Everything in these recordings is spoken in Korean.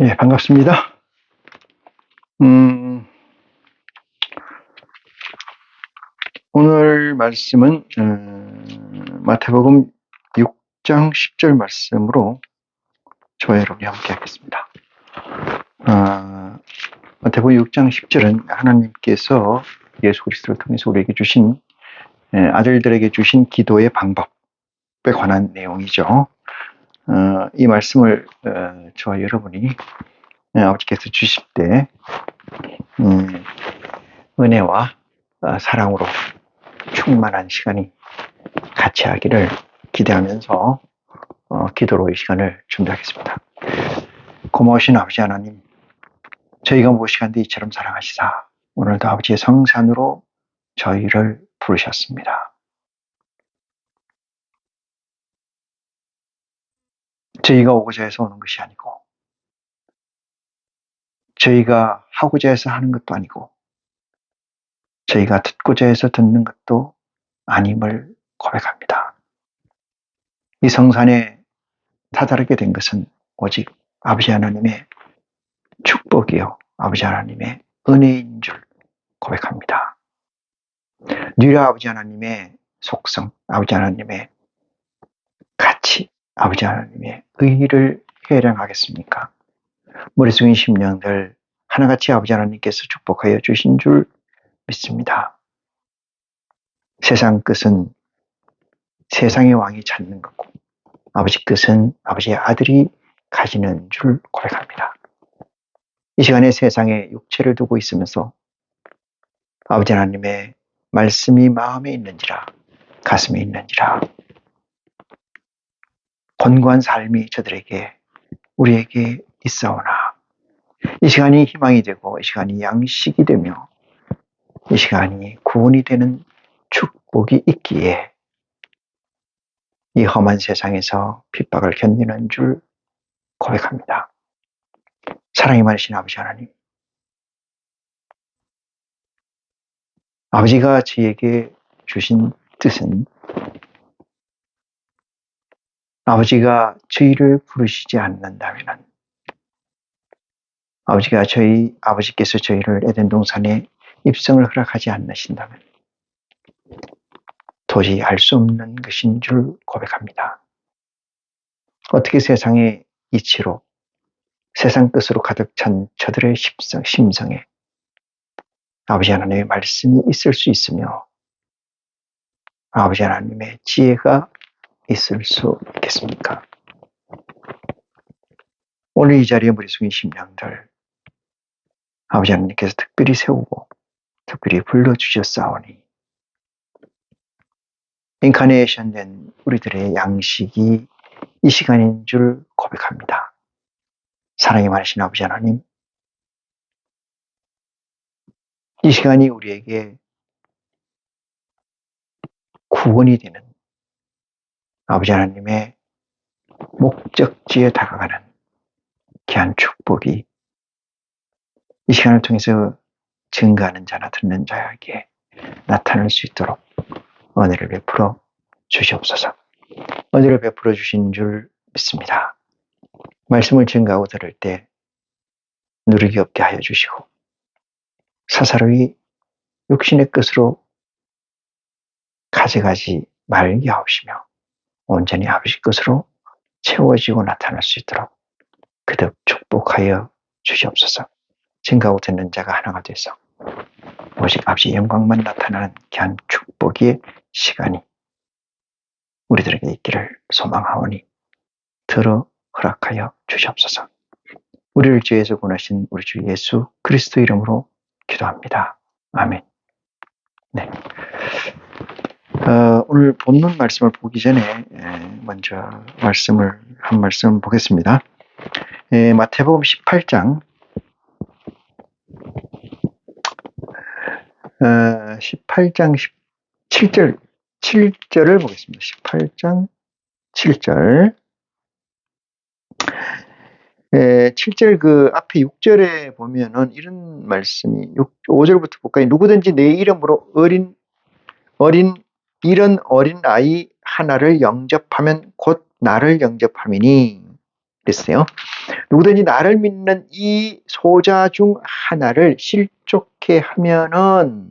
예, 반갑습니다. 오늘 말씀은 마태복음 6장 10절 말씀으로 저와 여러분이 함께 하겠습니다. 마태복음 6장 10절은 하나님께서 예수 그리스도를 통해서 우리에게 주신 아들들에게 주신 기도의 방법에 관한 내용이죠. 이 말씀을 저와 여러분이 아버지께서 주실 때 은혜와 사랑으로 충만한 시간이 같이 하기를 기대하면서 기도로 이 시간을 준비하겠습니다. 고마우신 아버지 하나님, 저희가 무엇이간데 이처럼 사랑하시사 오늘도 아버지의 성산으로 저희를 부르셨습니다. 저희가 오고자 해서 오는 것이 아니고 저희가 하고자 해서 하는 것도 아니고 저희가 듣고자 해서 듣는 것도 아님을 고백합니다. 이 성산에 다다르게 된 것은 오직 아버지 하나님의 축복이요 아버지 하나님의 은혜인 줄 고백합니다. 뉘라 아버지 하나님의 속성, 아버지 하나님의 가치, 아버지 하나님의 의의를 해령하겠습니까? 머리 숙인 심령들 하나같이 아버지 하나님께서 축복하여 주신 줄 믿습니다. 세상 끝은 세상의 왕이 찾는 거고 아버지 끝은 아버지의 아들이 가지는 줄 고백합니다. 이 시간에 세상에 육체를 두고 있으면서 아버지 하나님의 말씀이 마음에 있는지라 가슴에 있는지라 권고한 삶이 저들에게 우리에게 있사오나 이 시간이 희망이 되고 이 시간이 양식이 되며 이 시간이 구원이 되는 축복이 있기에 이 험한 세상에서 핍박을 견디는 줄 고백합니다. 사랑이 많으신 아버지 하나님, 아버지가 저에게 주신 뜻은 아버지가 저희를 부르시지 않는다면 아버지께서 저희를 에덴 동산에 입성을 허락하지 않으신다면 도저히 알 수 없는 것인 줄 고백합니다. 어떻게 세상의 이치로 세상 뜻으로 가득 찬 저들의 심성에 아버지 하나님의 말씀이 있을 수 있으며 아버지 하나님의 지혜가 있을 수 있겠습니까? 오늘 이 자리에 머리 숙인 심령들 아버지 하나님께서 특별히 세우고 특별히 불러주셨사오니 인카네이션 된 우리들의 양식이 이 시간인 줄 고백합니다. 사랑이 많으신 아버지 하나님, 이 시간이 우리에게 구원이 되는 아버지 하나님의 목적지에 다가가는 귀한 축복이 이 시간을 통해서 증거하는 자나 듣는 자에게 나타날 수 있도록 은혜를 베풀어 주시옵소서. 은혜를 베풀어 주신 줄 믿습니다. 말씀을 증거하고 들을 때 누르기 없게 하여 주시고 사사로이 육신의 끝으로 가져가지 말게 하옵시며 온전히 아버지 것으로 채워지고 나타날 수 있도록 그득 축복하여 주시옵소서. 증거하고 듣는 자가 하나가 돼서 오직 아버지의 영광만 나타나는 귀한 축복의 시간이 우리들에게 있기를 소망하오니 들어 허락하여 주시옵소서. 우리를 죄에서 구원하신 우리 주 예수 그리스도 이름으로 기도합니다. 아멘. 네. 오늘 본문 말씀을 보기 전에 먼저 한 말씀 보겠습니다. 마태복음 18장 7절을 보겠습니다. 18장 7절 7절 그 앞에 6절에 보면은 이런 말씀이 5절부터 볼까요? 누구든지 내 이름으로 이런 어린 아이 하나를 영접하면 곧 나를 영접함이니 그랬어요. 누구든지 나를 믿는 이 소자 중 하나를 실족해 하면은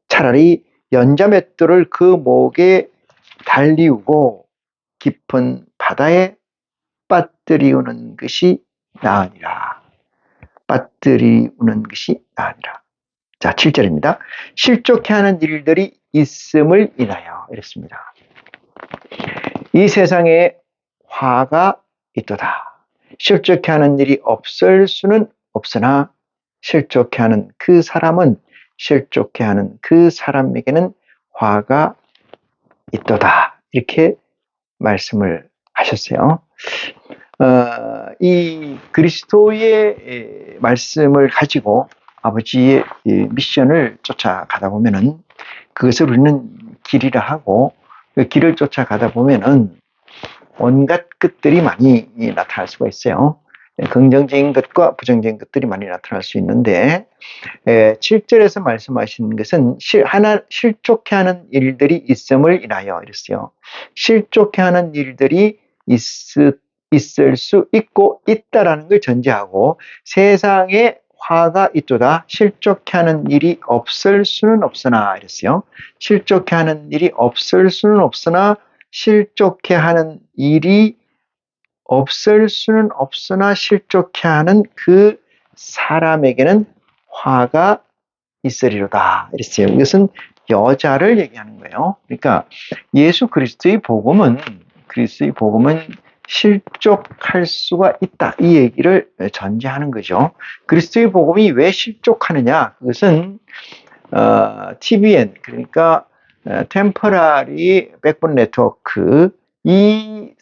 차라리 연자맷돌을 그 목에 달리우고 깊은 바다에 빠뜨리우는 것이 나으니라. 빠뜨리우는 것이 나으니라. 자, 7절입니다. 실족해 하는 일들이 있음을 인하여 이랬습니다. 이 세상에 화가 있도다. 실족해 하는 일이 없을 수는 없으나 실족해 하는 그 사람은 실족해 하는 그 사람에게는 화가 있도다. 이렇게 말씀을 하셨어요. 이 그리스도의 말씀을 가지고 아버지의 미션을 쫓아가다 보면은 그것을 우리는 길이라 하고 그 길을 쫓아가다 보면은 온갖 것들이 많이 나타날 수가 있어요. 긍정적인 것과 부정적인 것들이 많이 나타날 수 있는데 7절에서 말씀하시는 것은 실족해 하는 일들이 있음을 인하여 이랬어요. 실족해 하는 일들이 있을 수 있고 있다라는 걸 전제하고 세상에 화가 있도다. 실족해 하는 일이 없을 수는 없으나 이랬어요. 실족해 하는 일이 없을 수는 없으나 실족해 하는 일이 없을 수는 없으나 실족해 하는 그 사람에게는 화가 있으리로다. 이랬어요. 이것은 여자를 얘기하는 거예요. 그러니까 예수 그리스도의 복음은 실족할 수가 있다. 이 얘기를 전제하는 거죠. 그리스도의 복음이 왜 실족하느냐? 그것은 TBN 그러니까 템퍼러리 백본 네트워크 이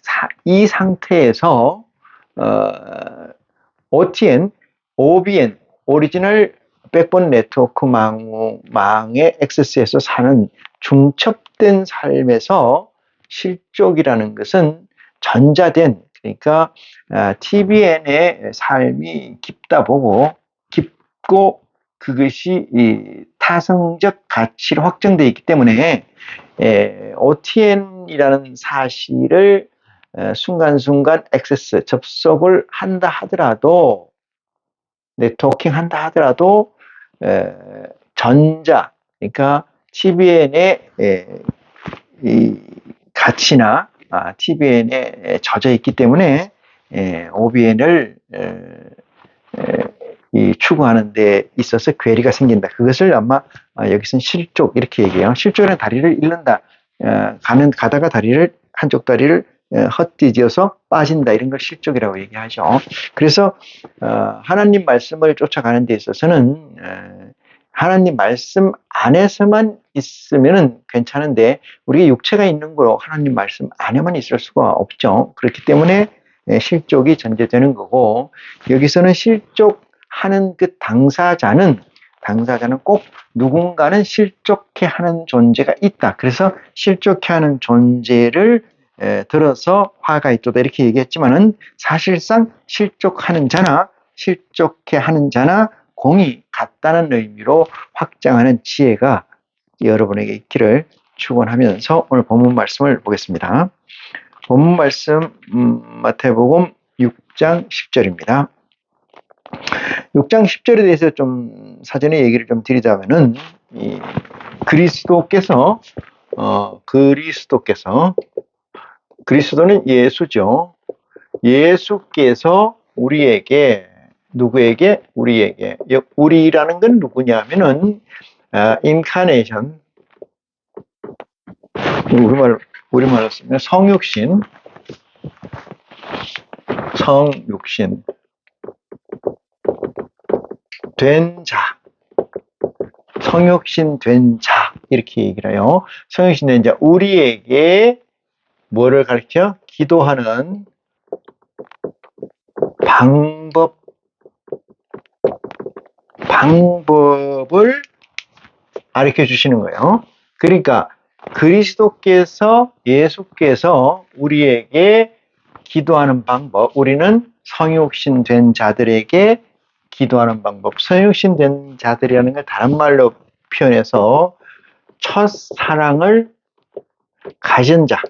상태에서 OTN, OBN 오리지널 백본 네트워크 망에 액세스해서 사는 중첩된 삶에서 실족이라는 것은 전자된 그러니까 TBN의 삶이 깊고 그것이 이 타성적 가치로 확정되어 있기 때문에 OTN이라는 사실을 순간순간 액세스, 접속을 한다 하더라도 네트워킹 한다 하더라도 전자, 그러니까 TBN의 이 가치나 TBN에 젖어 있기 때문에 OBN을 추구하는 데 있어서 괴리가 생긴다. 그것을 아마 여기서는 실족 이렇게 얘기해요. 실족이라는 다리를 잃는다. 가다가 한쪽 다리를 헛디뎌서 빠진다. 이런 걸 실족이라고 얘기하죠. 그래서 하나님 말씀을 쫓아가는 데 있어서는 하나님 말씀 안에서만 있으면 괜찮은데 우리의 육체가 있는 거로 하나님 말씀 안에만 있을 수가 없죠. 그렇기 때문에 실족이 전제되는 거고 여기서는 실족하는 그 당사자는 꼭 누군가는 실족해 하는 존재가 있다. 그래서 실족해 하는 존재를 들어서 화가 있도다 이렇게 얘기했지만은 사실상 실족하는 자나 실족해 하는 자나 공이 같다는 의미로 확장하는 지혜가 여러분에게 있기를 축원하면서 오늘 본문 말씀을 보겠습니다. 본문 말씀 마태복음 6장 10절입니다. 6장 10절에 대해서 좀 사전에 얘기를 좀 드리자면은 그리스도는 예수죠. 예수께서 누구에게? 우리에게. 우리라는 건 누구냐면은 인카네이션 우리말로 쓰면 성육신 된 자, 성육신 된 자 이렇게 얘기를 해요. 성육신 된 자, 우리에게 뭐를 가르쳐? 기도하는 방법을 가르쳐 주시는 거예요. 그러니까 예수께서 우리에게 기도하는 방법, 우리는 성육신 된 자들에게 기도하는 방법, 성육신 된 자들이라는 걸 다른 말로 표현해서 첫사랑을 가진 자,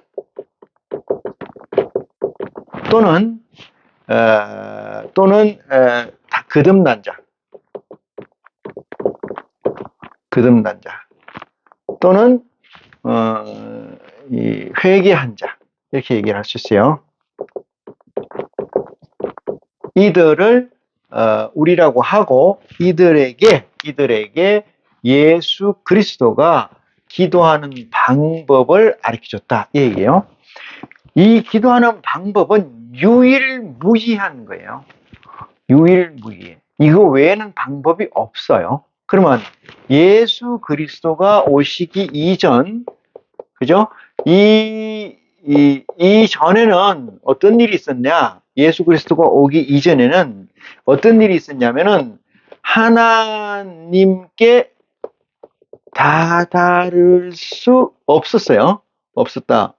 또는 거듭난 자, 또는 이 회개한 자, 이렇게 얘기를 할 수 있어요. 이들을 우리라고 하고 이들에게 예수 그리스도가 기도하는 방법을 가르쳐줬다 이 얘기예요. 이 기도하는 방법은 유일무이한 거예요. 유일무이. 이거 외에는 방법이 없어요. 그러면 예수 그리스도가 오시기 이전, 그죠? 이 전에는 어떤 일이 있었냐? 예수 그리스도가 오기 이전에는 어떤 일이 있었냐면은 하나님께 다다를 수 없었어요. 없었다.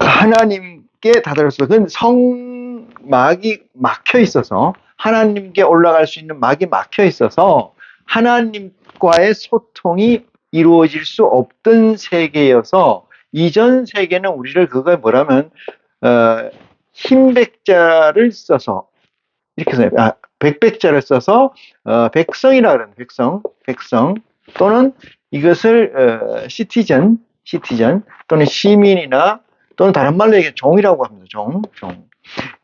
하나님께 다다를 수 없어서 성막이 막혀 있어서 하나님께 올라갈 수 있는 막이 막혀 있어서 하나님과의 소통이 이루어질 수 없던 세계여서 이전 세계는 우리를 그거에 뭐라면 흰백자를 써서 이렇게 써요. 백백자를 써서 백성이라 그러는 백성 또는 이것을 시티즌 또는 시민이나 또는 다른 말로 얘기해 종이라고 합니다. 종.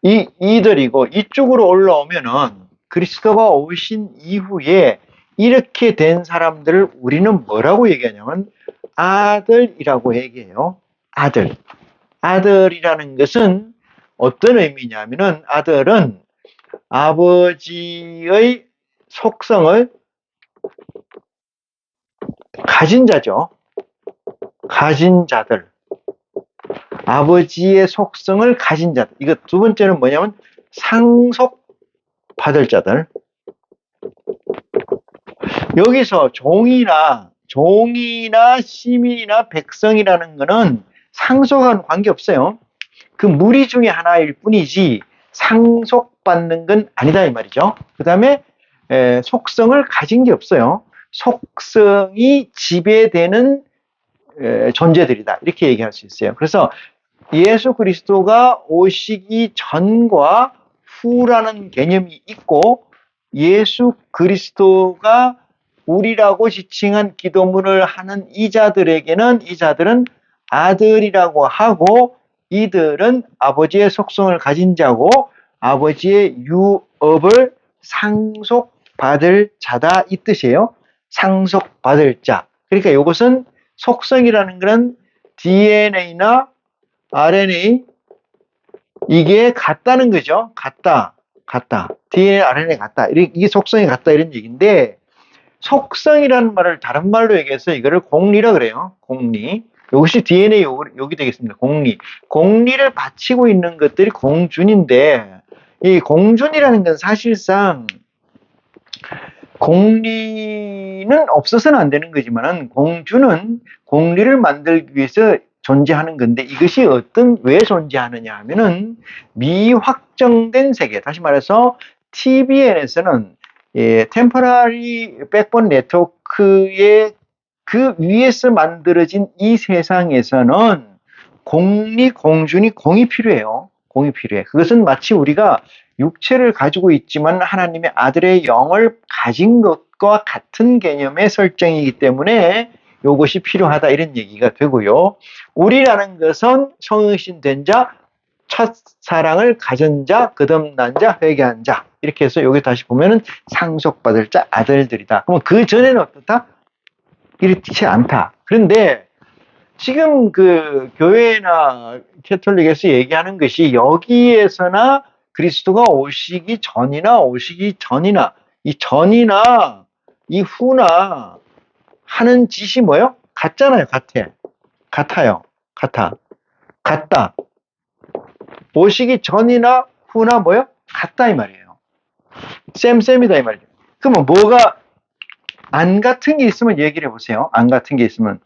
이들이고 이쪽으로 올라오면은 그리스도가 오신 이후에 이렇게 된 사람들을 우리는 뭐라고 얘기하냐면 아들이라고 얘기해요. 아들이라는 것은 어떤 의미냐면은 아들은 아버지의 속성을 가진 자죠. 가진 자들. 아버지의 속성을 가진 자들. 이거 두 번째는 뭐냐면 상속받을 자들. 여기서 종이나 시민이나 백성이라는 거는 상속과는 관계없어요. 그 무리 중에 하나일 뿐이지 상속받는 건 아니다 이 말이죠. 그 다음에 속성을 가진 게 없어요. 속성이 지배되는 존재들이다 이렇게 얘기할 수 있어요. 그래서 예수 그리스도가 오시기 전과 후라는 개념이 있고 예수 그리스도가 우리라고 지칭한 기도문을 하는 이자들은 아들이라고 하고 이들은 아버지의 속성을 가진 자고 아버지의 유업을 상속받을 자다 이 뜻이에요. 상속받을 자. 그러니까 이것은 속성이라는 것은 DNA나 RNA 이게 같다는 거죠. 같다. DNA, RNA 같다. 이게 속성이 같다 이런 얘기인데 속성이라는 말을 다른 말로 얘기해서 이거를 공리라 그래요. 공리. 이것이 DNA 여기 되겠습니다. 공리를 바치고 있는 것들이 공준인데 이 공준이라는 건 사실상 공리는 없어서는 안 되는 거지만은 공준은 공리를 만들기 위해서 존재하는 건데 이것이 왜 존재하느냐 하면은 미확정된 세계, 다시 말해서 TBN에서는 템포러리 백본 네트워크의 그 위에서 만들어진 이 세상에서는 공준이 공이 필요해요. 그것은 마치 우리가 육체를 가지고 있지만 하나님의 아들의 영을 가진 것과 같은 개념의 설정이기 때문에 이것이 필요하다 이런 얘기가 되고요. 우리라는 것은 성육신 된 자, 첫사랑을 가진 자, 거듭난 자, 회개한 자 이렇게 해서 여기 다시 보면은 상속받을 자 아들들이다. 그러면 그 전에는 어떻다? 이렇지 않다. 그런데 지금 그 교회나 캐톨릭에서 얘기하는 것이 여기에서나 그리스도가 오시기 전이나 이 전이나 이 후나 하는 짓이 뭐요? 같잖아요. 같다. 오시기 전이나 후나 뭐요? 같다 이 말이에요. 쌤이다 이 말이에요. 그러면 뭐가 안 같은 게 있으면 얘기를 해보세요. 안 같은 게 있으면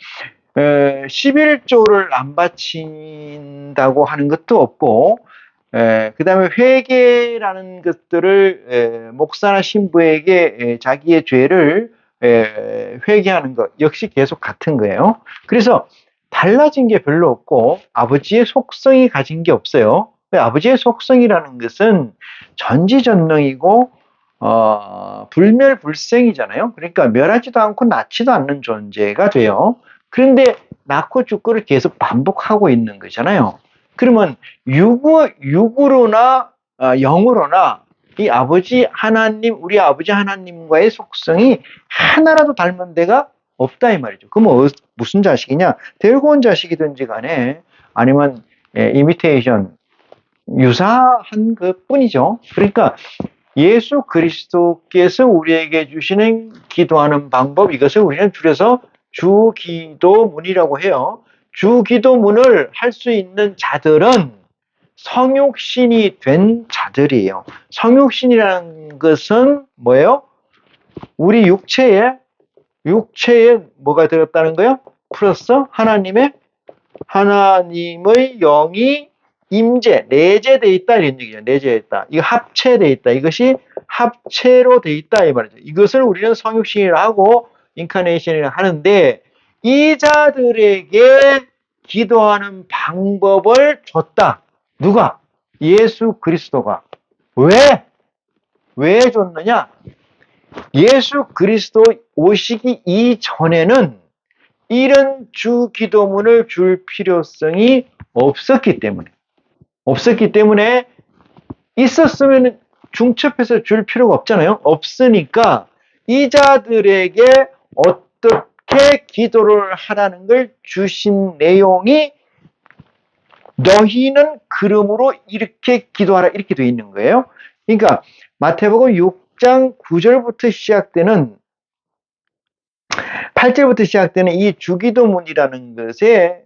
11조를 안 바친다고 하는 것도 없고 그 다음에 회개라는 것들을 목사나 신부에게 자기의 죄를 회개하는 것 역시 계속 같은 거예요. 그래서 달라진 게 별로 없고 아버지의 속성이 가진 게 없어요. 아버지의 속성이라는 것은 전지전능이고 불멸불생이잖아요. 그러니까 멸하지도 않고 낳지도 않는 존재가 돼요. 그런데 낳고 죽고를 계속 반복하고 있는 거잖아요. 그러면 육으로나 영으로나 이 아버지 하나님, 우리 아버지 하나님과의 속성이 하나라도 닮은 데가 없다 이 말이죠. 그럼 무슨 자식이냐? 데리고 온 자식이든지 간에 아니면 이미테이션, 유사한 것 뿐이죠. 그러니까 예수 그리스도께서 우리에게 주시는 기도하는 방법, 이것을 우리는 줄여서 주기도문이라고 해요. 주기도문을 할 수 있는 자들은 성육신이 된 자들이에요. 성육신이라는 것은 뭐예요? 우리 육체에 뭐가 들었다는 거예요? 플러스 하나님의 영이 임재, 내재되어 있다 이런 얘기죠. 내재되어 있다. 이거 합체되어 있다. 이것이 합체로 되어 있다 이 말이죠. 이것을 우리는 성육신이라 하고 인카네이션이라 하는데 이 자들에게 기도하는 방법을 줬다. 누가? 예수 그리스도가. 왜 줬느냐? 예수 그리스도 오시기 이전에는 이런 주기도문을 줄 필요성이 없었기 때문에 있었으면 중첩해서 줄 필요가 없잖아요. 없으니까 이 자들에게 어떻게 기도를 하라는 걸 주신 내용이 너희는 그러므로 이렇게 기도하라 이렇게 되어 있는 거예요. 그러니까 마태복음 6장 9절부터 시작되는 8절부터 시작되는 이 주기도문이라는 것에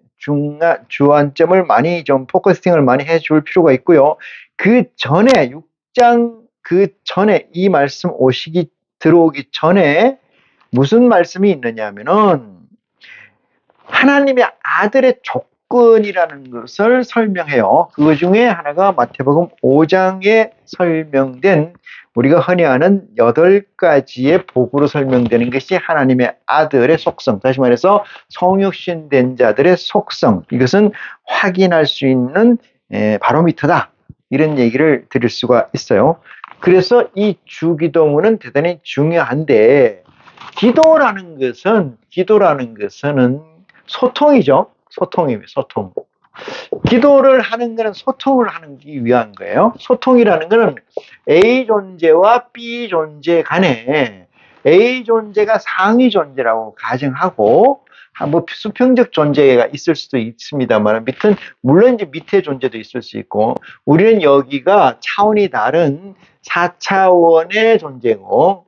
주안점을 많이 좀 포커싱을 많이 해줄 필요가 있고요. 그 전에 6장 그 전에 이 말씀 들어오기 전에 무슨 말씀이 있느냐 하면은 하나님의 아들의 조건이라는 것을 설명해요. 그 중에 하나가 마태복음 5장에 설명된 우리가 흔히 아는 8가지의 복으로 설명되는 것이 하나님의 아들의 속성, 다시 말해서 성육신 된 자들의 속성, 이것은 확인할 수 있는 바로미터다 이런 얘기를 드릴 수가 있어요. 그래서 이 주기도문은 대단히 중요한데 기도라는 것은 소통이죠. 소통입니다. 소통. 기도를 하는 것은 소통을 하기 위한 거예요. 소통이라는 것은 A 존재와 B 존재 간에 A 존재가 상위 존재라고 가정하고 뭐 수평적 존재가 있을 수도 있습니다만 물론 이제 밑에 존재도 있을 수 있고 우리는 여기가 차원이 다른 4차원의 존재고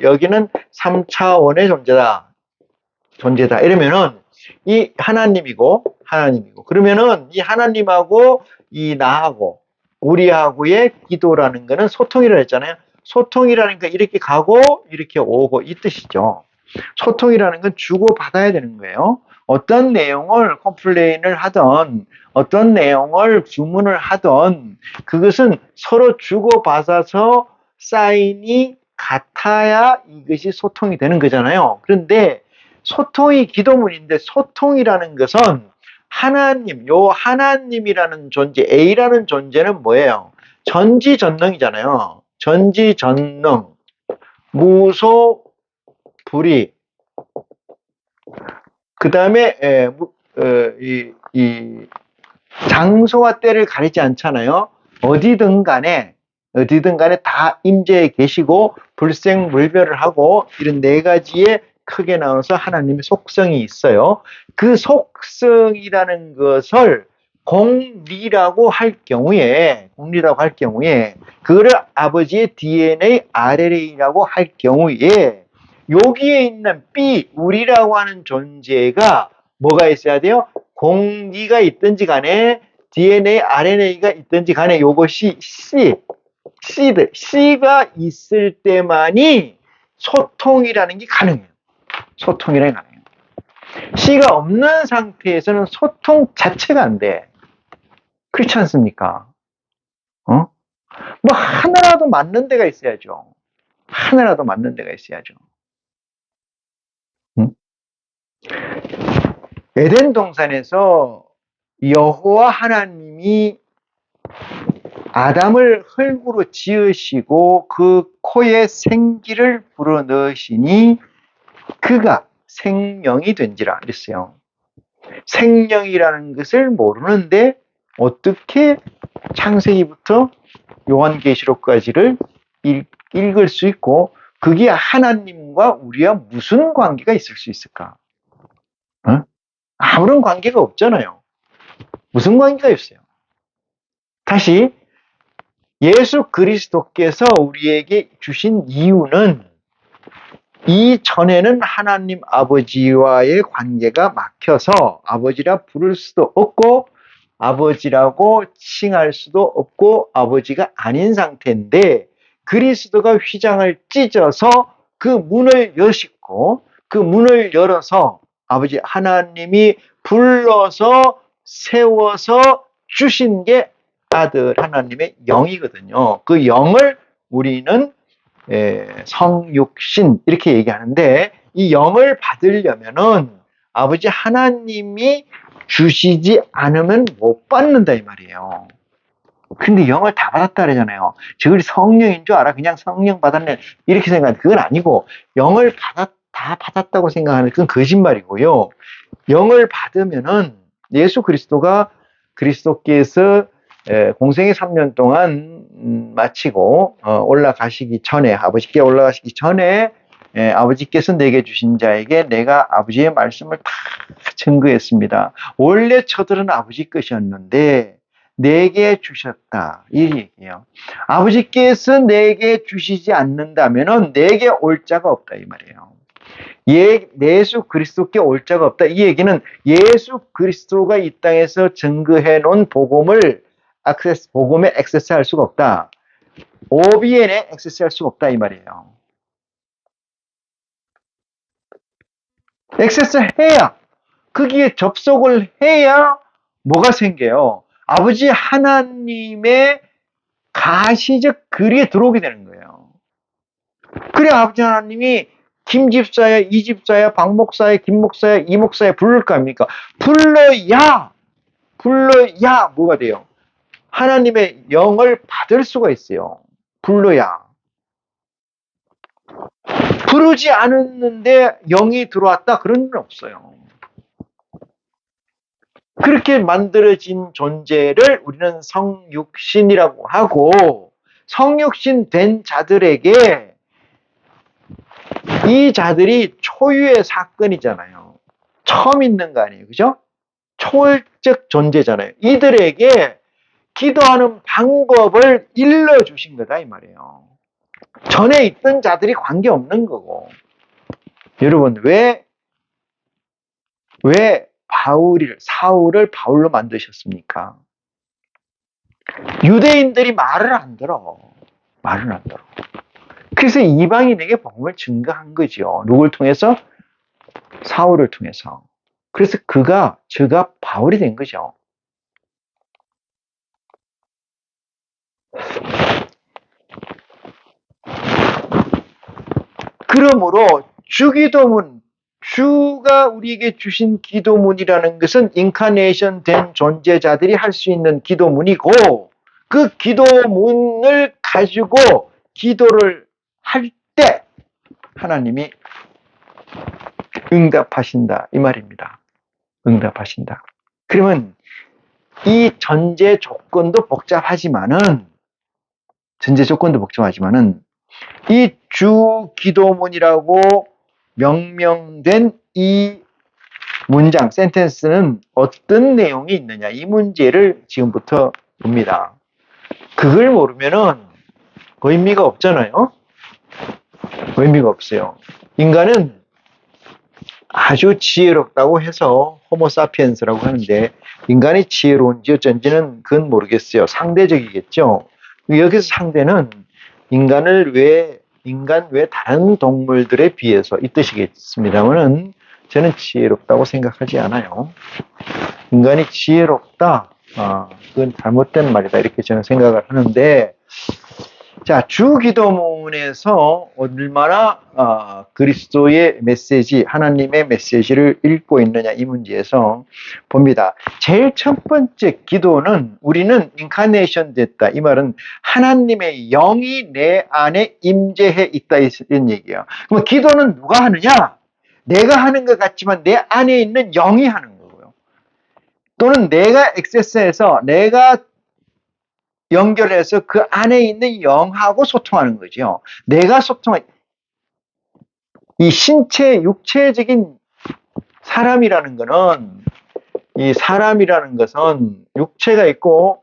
여기는 3차원의 존재다. 이러면은 이 하나님이고 그러면은 이 하나님하고 이 나하고 우리하고의 기도라는 것은 소통이라 했잖아요. 소통이라는 건 이렇게 가고 이렇게 오고 이 뜻이죠. 소통이라는 건 주고 받아야 되는 거예요. 어떤 내용을 컴플레인을 하던 어떤 내용을 주문을 하던 그것은 서로 주고 받아서 사인이 같아야 이것이 소통이 되는 거잖아요. 그런데 소통이 기도문인데 소통이라는 것은 하나님이라는 존재, A라는 존재는 뭐예요? 전지전능이잖아요. 전지전능, 무소불위. 그 다음에 장소와 때를 가리지 않잖아요. 어디든 간에 다 임재해 계시고 불생물별을 하고 이런 4가지의 크게 나눠서 하나님의 속성이 있어요. 그 속성이라는 것을 공리라고 할 경우에 그거를 아버지의 DNA, RNA라고 할 경우에 여기에 있는 B, 우리라고 하는 존재가 뭐가 있어야 돼요? 공기가 있든지 간에 DNA, RNA가 있든지 간에 이것이 C가 있을 때만이 소통이라는 게 가능해요. C가 없는 상태에서는 소통 자체가 안 돼. 그렇지 않습니까? 뭐 하나라도 맞는 데가 있어야죠. 응? 에덴 동산에서 여호와 하나님이 아담을 흙으로 지으시고 그 코에 생기를 불어넣으시니 그가 생명이 된지라 그랬어요. 생명이라는 것을 모르는데 어떻게 창세기부터 요한계시록까지를 읽을 수 있고 그게 하나님과 우리와 무슨 관계가 있을 수 있을까? 어? 아무런 관계가 없잖아요. 무슨 관계가 있어요? 다시 예수 그리스도께서 우리에게 주신 이유는 이전에는 하나님 아버지와의 관계가 막혀서 아버지라 부를 수도 없고 아버지라고 칭할 수도 없고 아버지가 아닌 상태인데 그리스도가 휘장을 찢어서 그 문을 여시고 그 문을 열어서 아버지 하나님이 불러서 세워서 주신 게 아들 하나님의 영이거든요. 그 영을 우리는 성육신 이렇게 얘기하는데 이 영을 받으려면은 아버지 하나님이 주시지 않으면 못 받는다 이 말이에요. 근데 영을 다 받았다 그러잖아요. 저걸 성령인 줄 알아? 그냥 성령 받았네 이렇게 생각하는 그건 아니고 영을 다 받았다고 생각하는 그건 거짓말이고요. 영을 받으면은 예수 그리스도가 그리스도께서 공생의 3년 동안 마치고 올라가시기 전에 아버지께 올라가시기 전에 아버지께서 내게 주신 자에게 내가 아버지의 말씀을 다 증거했습니다. 원래 저들은 아버지 것이었는데 내게 주셨다 이 얘기예요. 아버지께서 내게 주시지 않는다면은 내게 올 자가 없다 이 말이에요. 예수 그리스도께 올 자가 없다. 이 얘기는 예수 그리스도가 이 땅에서 증거해 놓은 복음에 액세스할 수가 없다. OBN에 액세스할 수가 없다 이 말이에요. 액세스해야 거기에 접속을 해야 뭐가 생겨요? 아버지 하나님의 가시적 거리에 들어오게 되는 거예요. 그래 아버지 하나님이 김 집사야, 이 집사야, 박 목사야, 김 목사야, 이 목사야 부를 거 아닙니까? 불러야 뭐가 돼요? 하나님의 영을 받을 수가 있어요. 불러야. 부르지 않았는데 영이 들어왔다 그런 건 없어요. 그렇게 만들어진 존재를 우리는 성육신이라고 하고 성육신 된 자들에게 이 자들이 초유의 사건이잖아요. 처음 있는 거 아니에요. 그죠? 초월적 존재잖아요. 이들에게 기도하는 방법을 일러주신 거다 이 말이에요. 전에 있던 자들이 관계없는 거고. 여러분 왜 사울을 바울로 만드셨습니까? 유대인들이 말을 안 들어. 그래서 이방인에게 복음을 증거한 거죠. 누굴 통해서? 사울을 통해서. 그래서 저가 바울이 된 거죠. 그러므로 주기도문, 주가 우리에게 주신 기도문이라는 것은 인카네이션 된 존재자들이 할 수 있는 기도문이고 그 기도문을 가지고 기도를 할 때 하나님이 응답하신다 이 말입니다. 응답하신다. 그러면 이 전제 조건도 복잡하지만은 이 주 기도문이라고 명명된 이 문장, 센텐스는 어떤 내용이 있느냐 이 문제를 지금부터 봅니다. 그걸 모르면은 의미가 없잖아요. 의미가 없어요. 인간은 아주 지혜롭다고 해서 호모사피엔스라고 하는데 인간이 지혜로운지 어쩐지는 그건 모르겠어요. 상대적이겠죠. 여기서 상대는 인간 외 다른 동물들에 비해서 이 뜻이겠습니다만은 저는 지혜롭다고 생각하지 않아요. 인간이 지혜롭다. 그건 잘못된 말이다. 이렇게 저는 생각을 하는데 자, 주기도문에서 얼마나 그리스도의 메시지, 하나님의 메시지를 읽고 있느냐 이 문제에서 봅니다. 제일 첫 번째 기도는 우리는 인카네이션 됐다. 이 말은 하나님의 영이 내 안에 임재해 있다 이런 얘기예요. 그럼 기도는 누가 하느냐? 내가 하는 것 같지만 내 안에 있는 영이 하는 거고요. 또는 내가 액세스해서 내가 연결해서 그 안에 있는 영하고 소통하는 거죠. 내가 이 신체, 육체적인 사람이라는 거는, 이 사람이라는 것은 육체가 있고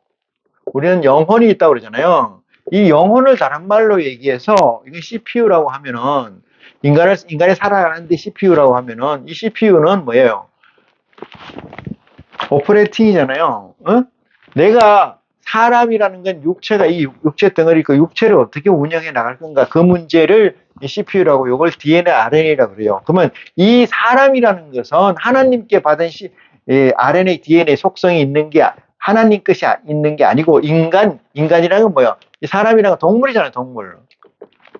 우리는 영혼이 있다고 그러잖아요. 이 영혼을 다른 말로 얘기해서 이게 CPU라고 하면은 인간이 살아가는데 CPU라고 하면은 이 CPU는 뭐예요? 오퍼레이팅이잖아요. 어? 내가 사람이라는 건 육체가 이 육체 덩어리 그 육체를 어떻게 운영해 나갈 건가 그 문제를 CPU라고 이걸 DNA, RNA라고 그래요. 그러면 이 사람이라는 것은 하나님께 받은 RNA, DNA 속성이 있는 게 하나님 것이 있는 게 아니고 인간이라는 건 뭐예요? 이 사람이라는 건 동물이잖아요.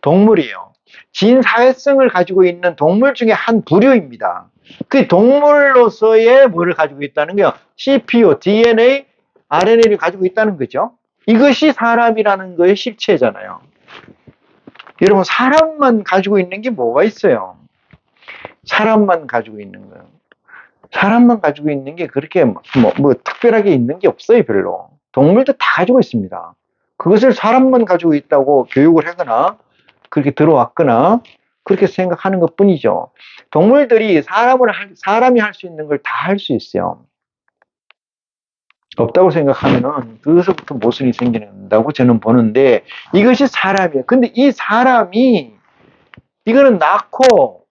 동물이에요. 진사회성을 가지고 있는 동물 중에 한 부류입니다. 그 동물로서의 뭐를 가지고 있다는 거예요? CPU, DNA, RNA를 가지고 있다는 거죠. 이것이 사람이라는 거의 실체잖아요. 여러분, 사람만 가지고 있는 게 뭐가 있어요? 사람만 가지고 있는 거예요. 사람만 가지고 있는 게 그렇게 특별하게 있는 게 없어요, 별로. 동물도 다 가지고 있습니다. 그것을 사람만 가지고 있다고 교육을 하거나 그렇게 들어왔거나 그렇게 생각하는 것 뿐이죠. 동물들이 사람이 할 수 있는 걸 다 할 수 있어요. 없다고 생각하면은 그것부터 모순이 생긴다고 저는 보는데 이것이 사람이에요. 근데 이 사람이 이거는 낳고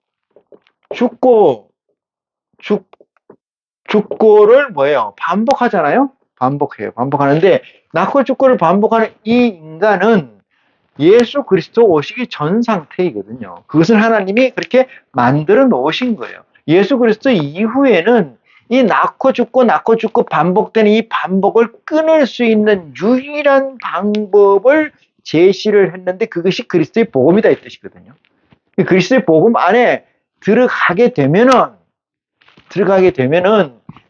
죽고를 뭐예요? 반복하잖아요. 반복하는데 낳고 죽고를 반복하는 이 인간은 예수 그리스도 오시기 전 상태이거든요. 그것을 하나님이 그렇게 만들어 놓으신 거예요. 예수 그리스도 이후에는 이 낳고 죽고 반복되는 이 반복을 끊을 수 있는 유일한 방법을 제시를 했는데 그것이 그리스도의 복음이다 이 뜻이거든요. 그리스도의 복음 안에 들어가게 되면은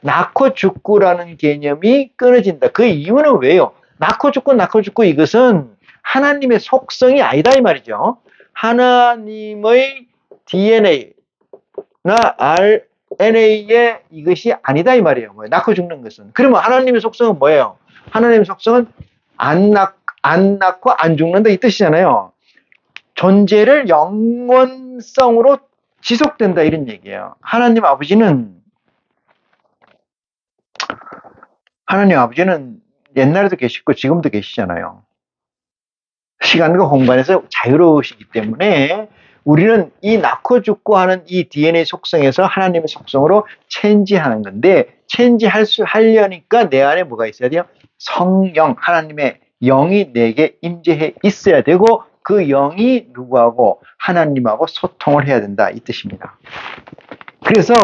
낳고 죽고라는 개념이 끊어진다. 그 이유는 왜요? 낳고 죽고 이것은 하나님의 속성이 아니다 이 말이죠. 하나님의 DNA나 RNA의 이것이 아니다 이 말이에요. 낳고 죽는 것은. 그러면 하나님의 속성은 뭐예요? 하나님의 속성은 안 낳고 안 죽는다 이 뜻이잖아요. 존재를 영원성으로 지속된다 이런 얘기예요. 하나님 아버지는 옛날에도 계시고 지금도 계시잖아요. 시간과 공간에서 자유로우시기 때문에 우리는 이 낳고 죽고 하는 이 DNA 속성에서 하나님의 속성으로 체인지하는 건데 하려니까 내 안에 뭐가 있어야 돼요? 성령, 하나님의 영이 내게 임재해 있어야 되고 그 영이 누구하고 하나님하고 소통을 해야 된다 이 뜻입니다. 그래서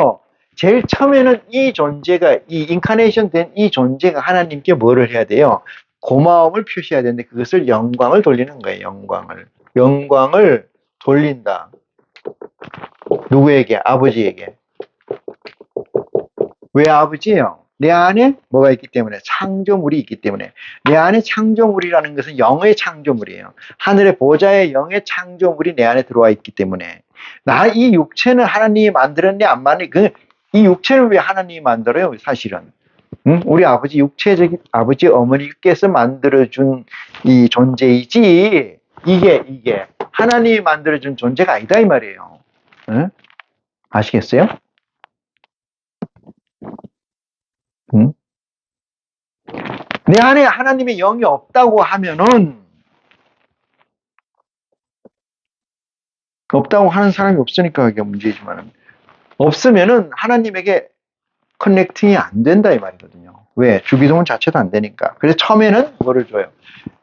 제일 처음에는 이 인카네이션 된 이 존재가 하나님께 뭐를 해야 돼요? 고마움을 표시해야 되는데 그것을 영광을 돌리는 거예요. 영광을 돌린다. 누구에게? 아버지에게. 왜 아버지예요? 내 안에 뭐가 있기 때문에? 창조물이 있기 때문에. 내 안에 창조물이라는 것은 영의 창조물이에요. 하늘의 보좌의 영의 창조물이 내 안에 들어와 있기 때문에. 이 육체는 하나님이 만들었니 안 만들었니? 이 육체를 왜 하나님이 만들어요? 사실은. 우리 육체적인 아버지 어머니께서 만들어준 이 존재이지 이게 하나님이 만들어준 존재가 아니다 이 말이에요. 응? 아시겠어요? 내 안에 하나님의 영이 없다고 하면은 없다고 하는 사람이 없으니까 그게 문제지만 없으면은 하나님에게 커넥팅이 안 된다 이 말이거든요. 왜? 주기도문 자체도 안 되니까. 그래서 처음에는 뭐를 줘요?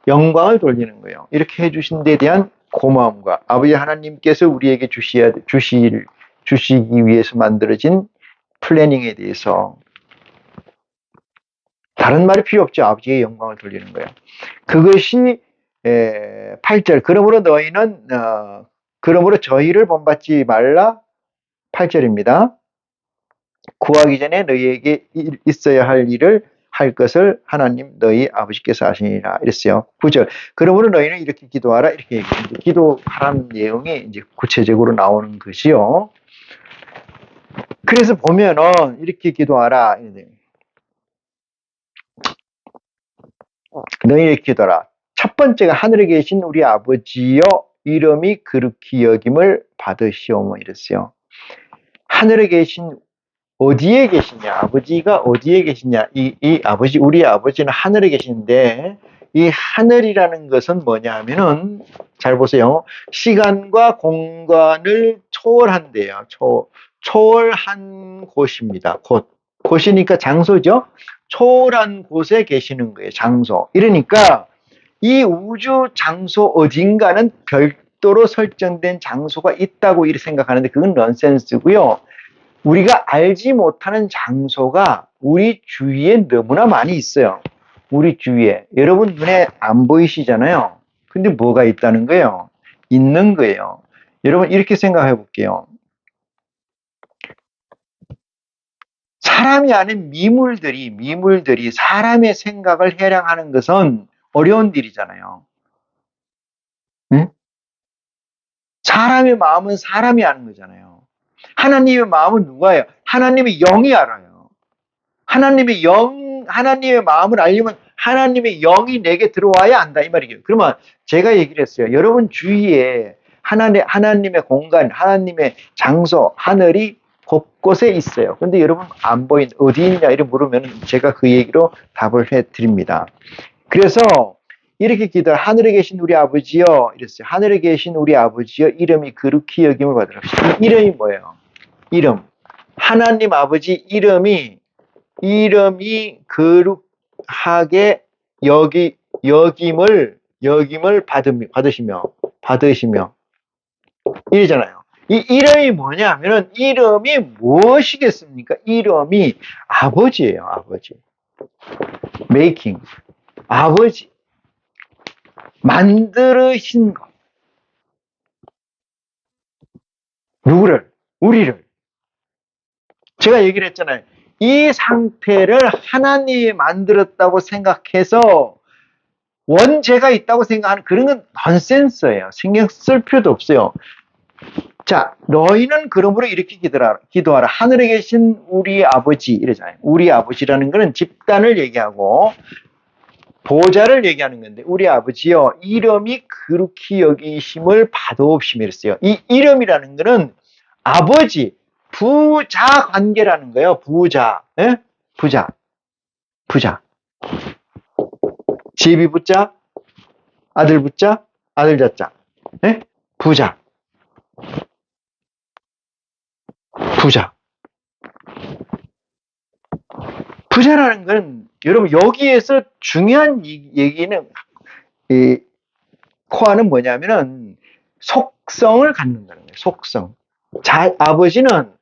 영광을 돌리는 거예요. 이렇게 해주신 데 대한 고마움과 아버지 하나님께서 우리에게 주시기 위해서 만들어진 플래닝에 대해서 다른 말이 필요 없죠. 아버지의 영광을 돌리는 거예요. 그것이 8절. 그러므로 너희는 그러므로 저희를 본받지 말라. 8절입니다. 구하기 전에 너희에게 있어야 할 일을 할 것을 하나님 너희 아버지께서 하시니라 이랬어요. 9절. 그러므로 너희는 이렇게 기도하라. 이렇게 얘기합니다. 기도하라는 내용이 이제 구체적으로 나오는 것이요. 그래서 보면은 이렇게 기도하라. 너희 이렇게 기도하라. 첫 번째가 하늘에 계신 우리 아버지여 이름이 그렇게 여김을 받으시오며 이랬어요. 하늘에 계신 어디에 계시냐? 아버지가 어디에 계시냐? 이 아버지, 우리 아버지는 하늘에 계시는데, 이 하늘이라는 것은 뭐냐 하면은, 잘 보세요. 시간과 공간을 초월한대요. 초월한 곳입니다. 곳이니까 장소죠? 초월한 곳에 계시는 거예요. 장소. 이러니까, 이 우주 장소 어딘가는 별도로 설정된 장소가 있다고 이렇게 생각하는데, 그건 넌센스고요. 우리가 알지 못하는 장소가 우리 주위에 너무나 많이 있어요. 우리 주위에. 여러분 눈에 안 보이시잖아요. 근데 뭐가 있다는 거예요? 있는 거예요. 여러분 이렇게 생각해 볼게요. 사람이 아닌 미물들이 사람의 생각을 해량하는 것은 어려운 일이잖아요. 응? 사람의 마음은 사람이 아는 거잖아요. 하나님의 마음은 누가 해요? 하나님의 영이 알아요. 하나님의 마음을 알려면 하나님의 영이 내게 들어와야 안다. 이 말이에요. 그러면 제가 얘기를 했어요. 여러분 주위에 하나님의 공간, 하나님의 장소, 하늘이 곳곳에 있어요. 근데 여러분 안 보인, 어디 있냐? 이렇게 물으면 제가 그 얘기로 답을 해 드립니다. 그래서 이렇게 기도를 하늘에 계신 우리 아버지여 이랬어요. 하늘에 계신 우리 아버지여 이름이 거룩히 여김을 받으라. 이 이름이 뭐예요? 이름. 하나님 아버지 이름이 거룩하게 여김을 받으시며 이러잖아요. 이 이름이 뭐냐면은 이름이 무엇이겠습니까? 이름이 아버지예요. 아버지. 메이킹. 아버지. 만드신 것. 누구를? 우리를. 제가 얘기를 했잖아요. 이 상태를 하나님이 만들었다고 생각해서 원죄가 있다고 생각하는 그런 건 넌센스예요. 신경 쓸 필요도 없어요. 자, 너희는 그러므로 이렇게 기도하라. 하늘에 계신 우리 아버지 이러잖아요. 우리 아버지라는 것은 집단을 얘기하고 보좌를 얘기하는 건데 우리 아버지요 이름이 그렇게 여기심을 받아옵시며 이랬어요. 이 이름이라는 것은 아버지 부자 관계라는 거예요. 부자. 예? 부자. 제비 부자, 아들 부자, 아들 자자. 예? 부자. 부자라는 건 여러분 여기에서 중요한 얘기는 이 코아는 뭐냐면은 속성을 갖는다는 거예요. 속성. 아버지는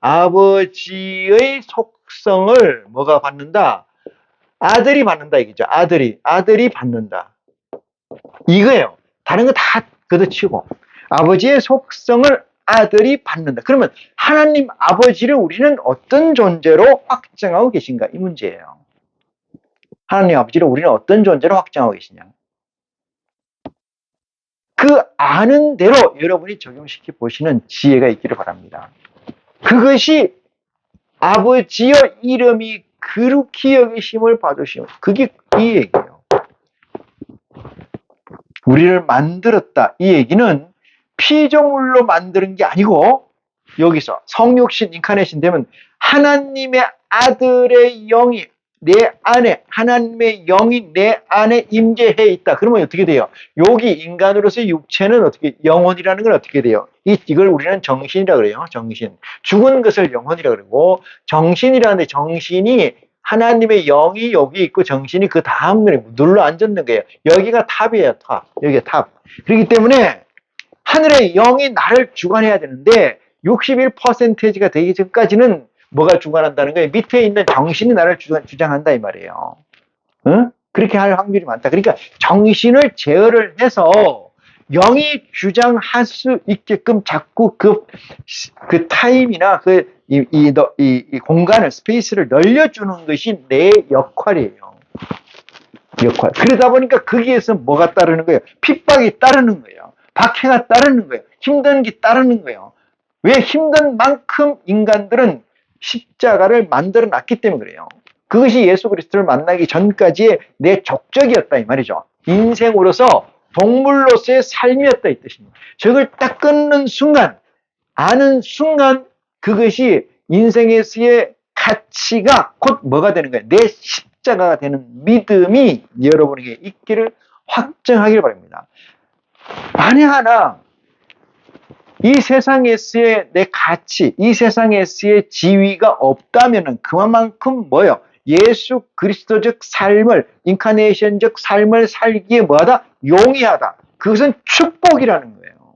아버지의 속성을 뭐가 받는다? 아들이 받는다 이거죠. 아들이 받는다. 이거예요. 다른 거 다 걷어치우고 아버지의 속성을 아들이 받는다. 그러면 하나님 아버지를 우리는 어떤 존재로 확정하고 계신가? 이 문제예요. 하나님 아버지를 우리는 어떤 존재로 확정하고 계시냐? 그 아는 대로 여러분이 적용시켜 보시는 지혜가 있기를 바랍니다. 그것이 아버지의 이름이 그렇게 여기심을 받으시오. 그게 이 얘기예요. 우리를 만들었다. 이 얘기는 피조물로 만드는 게 아니고 여기서 성육신 인카네이션 되면 하나님의 아들의 영이 내 안에 하나님의 영이 내 안에 임재해 있다. 그러면 어떻게 돼요? 여기 인간으로서의 육체는 어떻게 영혼이라는 건 어떻게 돼요? 이걸 우리는 정신이라 그래요. 정신. 죽은 것을 영혼이라 그러고 정신이라는데 정신이 하나님의 영이 여기 있고 정신이 그 다음에 눌러 앉았는 거예요. 여기가 탑이에요. 탑. 여기가 탑. 그렇기 때문에 하늘의 영이 나를 주관해야 되는데 61%가 되기 전까지는 뭐가 주관한다는 거예요? 밑에 있는 정신이 나를 주장한다 이 말이에요. 응? 그렇게 할 확률이 많다. 그러니까 정신을 제어를 해서 영이 주장할 수 있게끔 자꾸 그 타임이나 이 공간을, 스페이스를 늘려주는 것이 내 역할이에요. 역할. 그러다 보니까 거기에서 뭐가 따르는 거예요? 핍박이 따르는 거예요. 박해가 따르는 거예요. 힘든 게 따르는 거예요. 왜? 힘든 만큼 인간들은 십자가를 만들어 놨기 때문에 그래요. 그것이 예수 그리스도를 만나기 전까지의 내 족적이었다 이 말이죠. 인생으로서 동물로서의 삶이었다 이 뜻입니다. 저걸 딱 끊는 순간, 아는 순간 그것이 인생에서의 가치가 곧 뭐가 되는 거예요? 내 십자가가 되는 믿음이 여러분에게 있기를 확정하길 바랍니다. 만에 하나 이 세상에서의 내 가치, 이 세상에서의 지위가 없다면 그만큼 뭐예요? 예수 그리스도적 삶을, 인카네이션적 삶을 살기에 뭐하다? 용이하다. 그것은 축복이라는 거예요.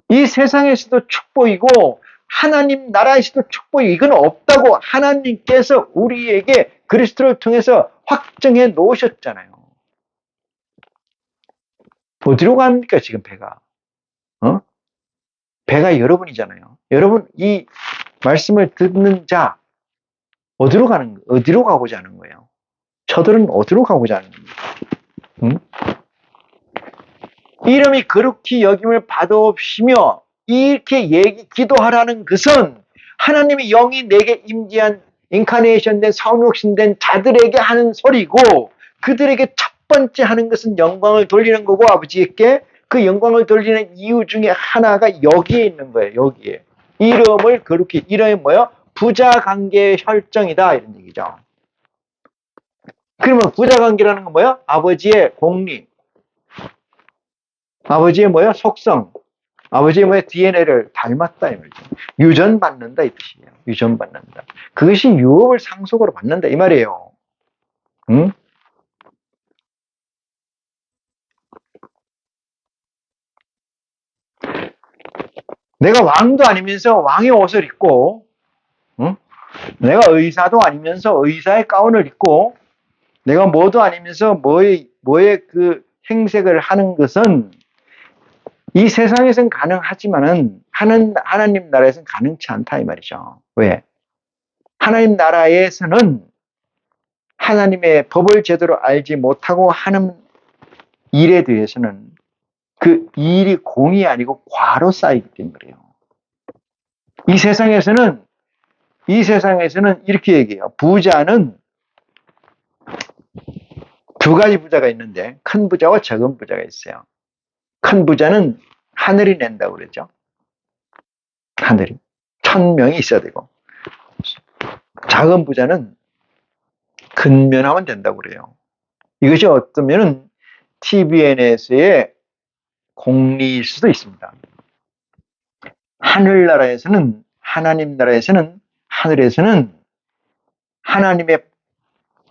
이 세상에서도 축복이고 하나님 나라에서도 축복이 이건 없다고 하나님께서 우리에게 그리스도를 통해서 확정해 놓으셨잖아요. 어디로 갑니까 지금 배가? 배가 여러분이잖아요. 여러분 이 말씀을 듣는 자 어디로 가고자 하는 거예요? 저들은 어디로 가고자 하는 겁니까? 이름이 거룩히 여김을 받아옵시며 이렇게 기도하라는 것은 하나님의 영이 내게 임재한 인카네이션된 성육신된 자들에게 하는 소리고, 그들에게 첫 번째 하는 것은 영광을 돌리는 거고, 아버지께 그 영광을 돌리는 이유 중에 하나가 여기에 있는 거예요. 여기에 이름을 거룩히, 이름이 뭐예요? 부자관계의 혈정이다 이런 얘기죠. 그러면 부자관계라는 건 뭐예요? 아버지의 공리, 아버지의 뭐예요? 속성, 아버지의 뭐예요? DNA를 닮았다 이 말이죠. 유전받는다 이 뜻이에요. 유전받는다. 그것이 유업을 상속으로 받는다 이 말이에요. 응? 내가 왕도 아니면서 왕의 옷을 입고, 응? 내가 의사도 아니면서 의사의 가운을 입고, 내가 뭐도 아니면서 뭐의 그 행색을 하는 것은 이 세상에서는 가능하지만은 하나님 나라에서는 가능치 않다 이 말이죠. 왜? 하나님 나라에서는 하나님의 법을 제대로 알지 못하고 하는 일에 대해서는 그 일이 공이 아니고 과로 쌓이기 때문에 그래요. 이 세상에서는 이렇게 얘기해요. 부자는 두 가지 부자가 있는데 큰 부자와 적은 부자가 있어요. 큰 부자는 하늘이 낸다고 그러죠. 하늘이. 1000명이 있어야 되고. 작은 부자는 근면하면 된다고 그래요. 이것이 어쩌면 TVN에서의 공리일 수도 있습니다. 하늘나라에서는, 하나님 나라에서는, 하늘에서는 하나님의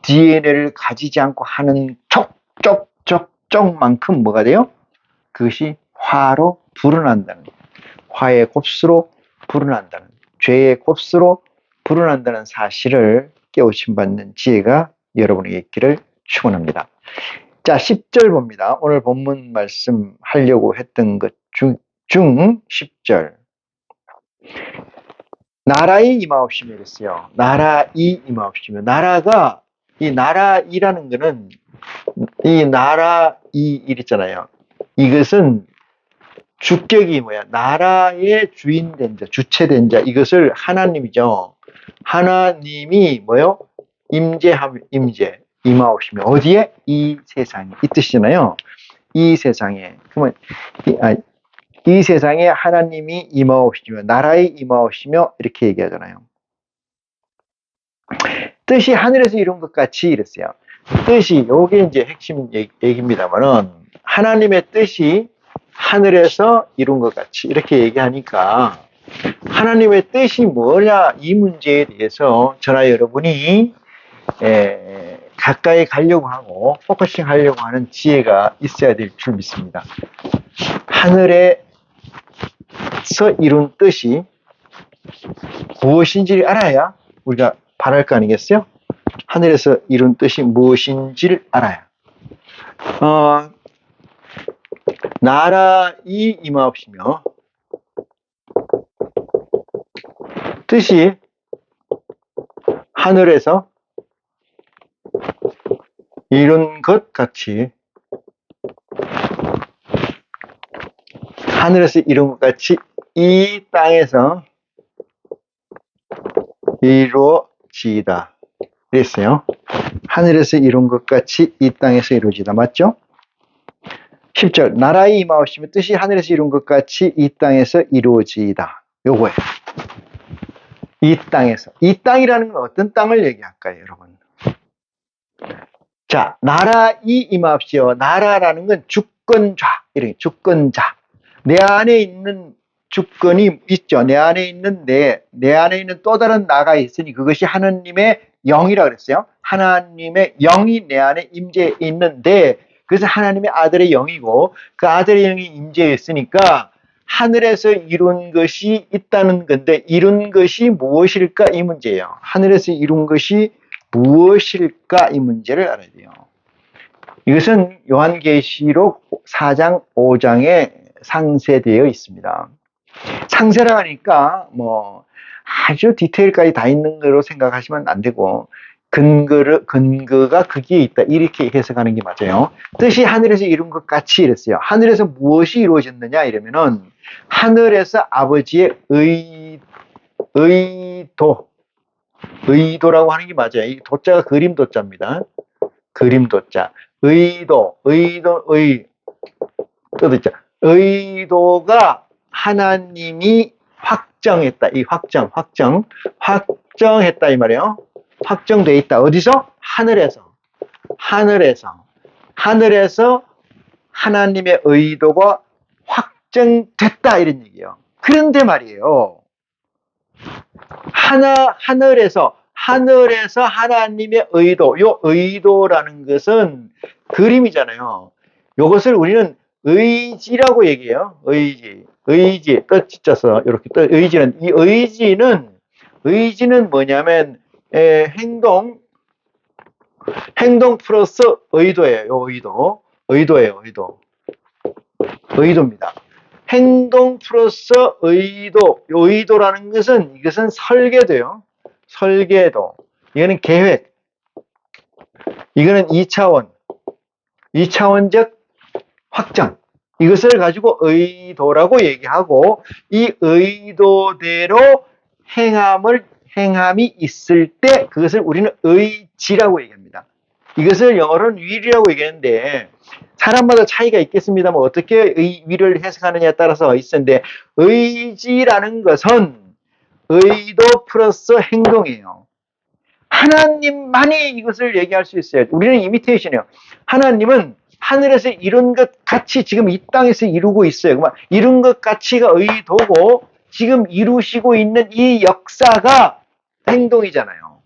DNA를 가지지 않고 하는 족족족족만큼 뭐가 돼요? 그것이 화로 불어난다는 거예요. 화의 곱수로 불어난다는, 죄의 곱수로 불어난다는 사실을 깨우침 받는 지혜가 여러분에게 있기를 축원합니다. 자, 10절 봅니다. 오늘 본문 말씀 하려고 했던 것 중 10절. 나라의 임하옵시며 이랬어요. 나라의 임하옵시며. 나라가, 이 나라이라는 거는, 이 나라 이 있잖아요. 이것은 주격이 뭐야? 나라의 주인된 자, 주체된 자, 이것을 하나님이죠. 하나님이 뭐요? 임하옵시며. 어디에? 이 세상에. 이 뜻이잖아요. 이 세상에. 그러면 이 세상에 하나님이 임하옵시며, 나라에 임하옵시며 이렇게 얘기하잖아요. 뜻이 하늘에서 이룬 것 같이 이랬어요. 뜻이, 요게 이제 핵심 얘기입니다만은, 하나님의 뜻이 하늘에서 이룬 것 같이 이렇게 얘기하니까 하나님의 뜻이 뭐냐, 이 문제에 대해서 저나 여러분이 가까이 가려고 하고 포커싱 하려고 하는 지혜가 있어야 될 줄 믿습니다. 하늘에서 이룬 뜻이 무엇인지를 알아야 우리가 바랄 거 아니겠어요? 하늘에서 이룬 뜻이 무엇인지를 알아야. 나라이 임하옵시며 뜻이 하늘에서 이룬 것 같이 하늘에서 이룬 것 같이 이 땅에서 이루어지이다. 그랬어요. 하늘에서 이룬 것 같이 이 땅에서 이루어지다. 맞죠? 10절 나라의 임하옵시며 뜻이 하늘에서 이룬 것 같이 이 땅에서 이루어지이다. 요거예요. 이 땅에서. 이 땅이라는 건 어떤 땅을 얘기할까요, 여러분? 자, 나라의 임하옵시오. 나라라는 건 주권자, 이런 주권자. 내 안에 있는 주권이 있죠. 내 안에 있는 내 안에 있는 또 다른 나가 있으니 그것이 하나님의 영이라 그랬어요. 하나님의 영이 내 안에 임재해 있는데 그래서 하나님의 아들의 영이고 그 아들의 영이 임재해 있으니까 하늘에서 이룬 것이 있다는 건데 이룬 것이 무엇일까 이 문제예요. 하늘에서 이룬 것이 무엇일까 이 문제를 알아야 돼요. 이것은 요한계시록 4장 5장에 상세되어 있습니다. 상세라 하니까 뭐 아주 디테일까지 다 있는 거로 생각하시면 안 되고 근거가 거기에 있다 이렇게 해석하는 게 맞아요. 뜻이 하늘에서 이룬 것 같이 이랬어요. 하늘에서 무엇이 이루어졌느냐 이러면은 하늘에서 아버지의 의도라고 하는 게 맞아요. 이 도자가 그림 도자입니다. 그림 도자. 뜻있죠. 의도가 하나님이 확정했다. 이 확정했다 이 말이에요. 확정돼 있다. 어디서? 하늘에서 하나님의 의도가 확정됐다 이런 얘기예요. 그런데 말이에요. 하늘에서 하나님의 의도, 요 의도라는 것은 그림이잖아요. 요것을 우리는 의지라고 얘기해요. 의지, 뜻 찢어서 이렇게 의지는 이 의지는 뭐냐면 행동 플러스 의도예요. 요 의도입니다. 행동 플러스 의도라는 것은 이것은 설계도요. 이거는 계획. 이거는 2차원적 확정. 이것을 가지고 의도라고 얘기하고 이 의도대로 행함이 있을 때 그것을 우리는 의지라고 얘기합니다. 이것을 영어로는 will이라고 얘기하는데 사람마다 차이가 있겠습니다만 어떻게 will을 해석하느냐에 따라서 있었는데 의지라는 것은 의도 플러스 행동이에요. 하나님만이 이것을 얘기할 수 있어요. 우리는 이미테이션이에요. 하나님은 하늘에서 이룬 것 같이 지금 이 땅에서 이루고 있어요. 이룬 것 같이가 의도고 지금 이루시고 있는 이 역사가 행동이잖아요.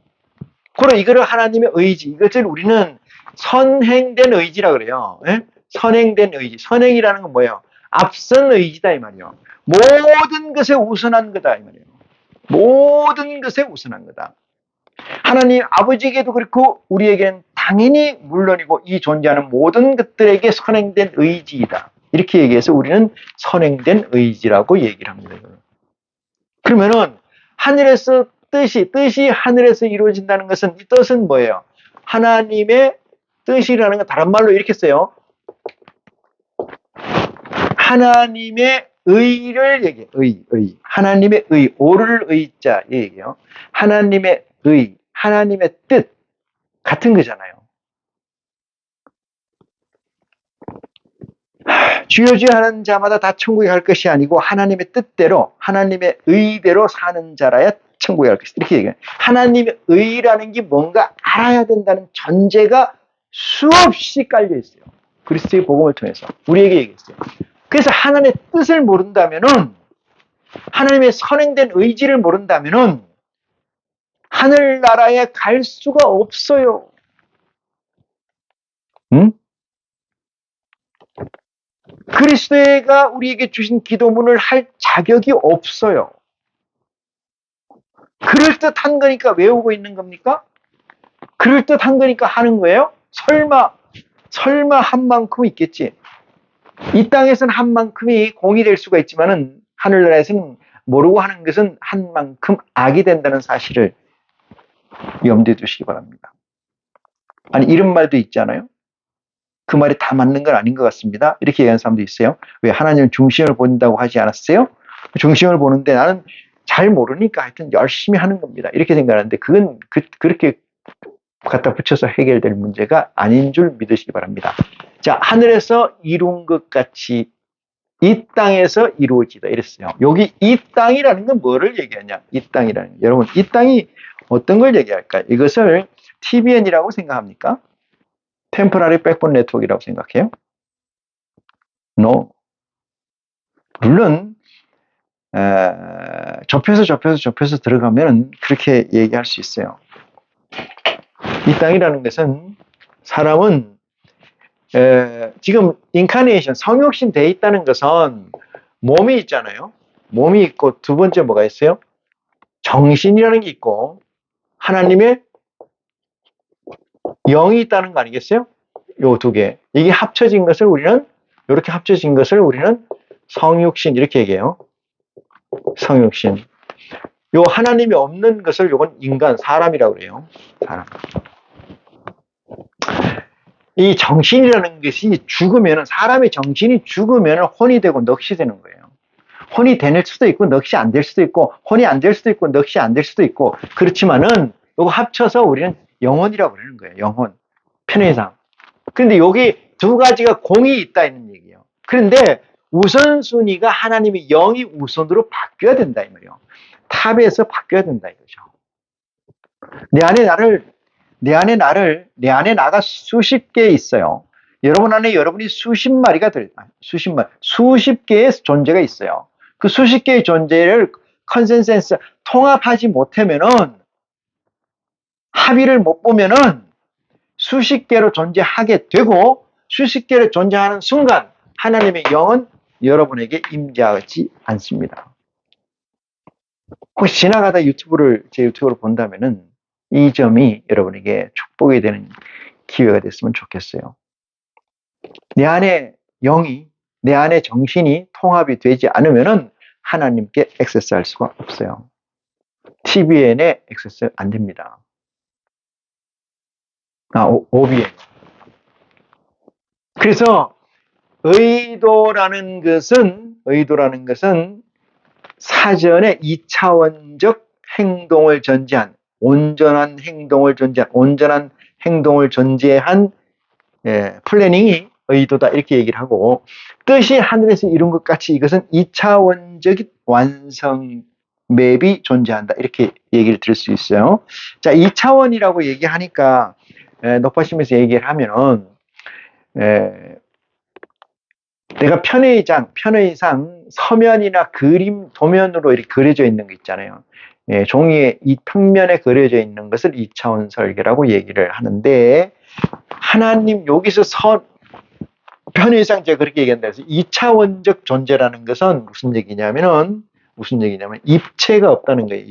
그럼 이거를 하나님의 의지, 이것을 우리는 선행된 의지라 그래요. 예? 선행된 의지. 선행이라는 건 뭐예요? 앞선 의지다 이 말이에요. 모든 것에 우선한 거다 이 말이에요. 모든 것에 우선한 거다. 하나님 아버지에게도 그렇고 우리에겐 당연히 물론이고 이 존재하는 모든 것들에게 선행된 의지이다. 이렇게 얘기해서 우리는 선행된 의지라고 얘기를 합니다. 그러면은 하늘에서 뜻이 하늘에서 이루어진다는 것은 이 뜻은 뭐예요? 하나님의 뜻이라는 건 다른 말로 이렇게 써요. 하나님의 의를 얘기해요. 하나님의 오를 의자 얘기해요. 하나님의 하나님의 뜻 같은 거잖아요. 주여주여하는 자마다 다 천국에 갈 것이 아니고 하나님의 뜻대로 하나님의 의대로 사는 자라야 천국에 갈 것이다. 이렇게 얘기해요. 하나님의 의라는 게 뭔가 알아야 된다는 전제가 수없이 깔려 있어요. 그리스도의 복음을 통해서 우리에게 얘기했어요. 그래서 하나님의 뜻을 모른다면은 하나님의 선행된 의지를 모른다면은 하늘나라에 갈 수가 없어요. 응? 그리스도가 우리에게 주신 기도문을 할 자격이 없어요. 그럴듯한 거니까 외우고 있는 겁니까? 그럴듯한 거니까 하는 거예요? 설마 한 만큼 있겠지. 이 땅에서는 한 만큼이 공이 될 수가 있지만은 하늘나라에서는 모르고 하는 것은 한 만큼 악이 된다는 사실을 염두에 두시기 바랍니다. 아니, 이런 말도 있잖아요. 그 말이 다 맞는 건 아닌 것 같습니다. 이렇게 얘기하는 사람도 있어요. 왜 하나님은 중심을 본다고 하지 않았어요? 중심을 보는데 나는 잘 모르니까 하여튼 열심히 하는 겁니다. 이렇게 생각하는데 그건 그렇게 갖다 붙여서 해결될 문제가 아닌 줄 믿으시기 바랍니다. 자, 하늘에서 이룬 것 같이 이 땅에서 이루어지다 이랬어요. 여기 이 땅이라는 건 뭐를 얘기하냐? 이 땅이라는 건. 여러분, 이 땅이 어떤 걸 얘기할까요? 이것을 TBN이라고 생각합니까? 템포러리 백본 네트워크라고 생각해요? No. 물론 좁혀서 들어가면 그렇게 얘기할 수 있어요. 이 땅이라는 것은 사람은 지금 인카네이션, 성육신 돼 있다는 것은 몸이 있잖아요. 몸이 있고 두 번째 뭐가 있어요? 정신이라는 게 있고 하나님의 영이 있다는 거 아니겠어요? 요 두 개. 이게 합쳐진 것을 우리는 이렇게 합쳐진 것을 우리는 성육신 이렇게 얘기해요. 성육신. 요 하나님이 없는 것을 요건 인간, 사람이라고 그래요. 사람. 이 정신이라는 것이 죽으면 사람의 정신이 죽으면 혼이 되고 넋이 되는 거예요. 혼이 될 수도 있고 넋이 안 될 수도 있고 혼이 안 될 수도 있고 넋이 안 될 수도 있고 그렇지만은 요거 합쳐서 우리는 영혼이라고 그러는 거예요. 영혼. 편의상. 그런데 여기 두 가지가 공이 있다 있는 얘기예요. 그런데 우선순위가 하나님의 영이 우선으로 바뀌어야 된다 이 말이에요. 탑에서 바뀌어야 된다 이거죠. 내 안에 나가 수십 개 있어요. 여러분 안에 여러분이 수십 개의 존재가 있어요. 그 수십 개의 존재를 컨센서스 통합하지 못하면은 합의를 못 보면은 수십 개로 존재하게 되고 수십 개로 존재하는 순간 하나님의 영은 여러분에게 임재하지 않습니다. 혹시 지나가다 제 유튜브를 본다면은 이 점이 여러분에게 축복이 되는 기회가 됐으면 좋겠어요. 내 안에 영이, 내 안에 정신이 통합이 되지 않으면은 하나님께 액세스할 수가 없어요. TBN에 액세스 안 됩니다. OBN. 그래서 의도라는 것은 사전에 2차원적 행동을 전제한 온전한 행동을 전제한 플래닝이 의도다 이렇게 얘기를 하고 뜻이 하늘에서 이룬 것 같이 이것은 2차원적인 완성 맵이 존재한다 이렇게 얘기를 들을 수 있어요. 자, 2차원이라고 얘기하니까 높아심에서 얘기를 하면은 내가 편의상 서면이나 그림, 도면으로 이렇게 그려져 있는 거 있잖아요. 종이의 이 평면에 그려져 있는 것을 2차원 설계라고 얘기를 하는데 하나님 여기서 편의상 제가 그렇게 얘기한다 해서 2차원적 존재라는 것은 무슨 얘기냐면 입체가 없다는 거예요.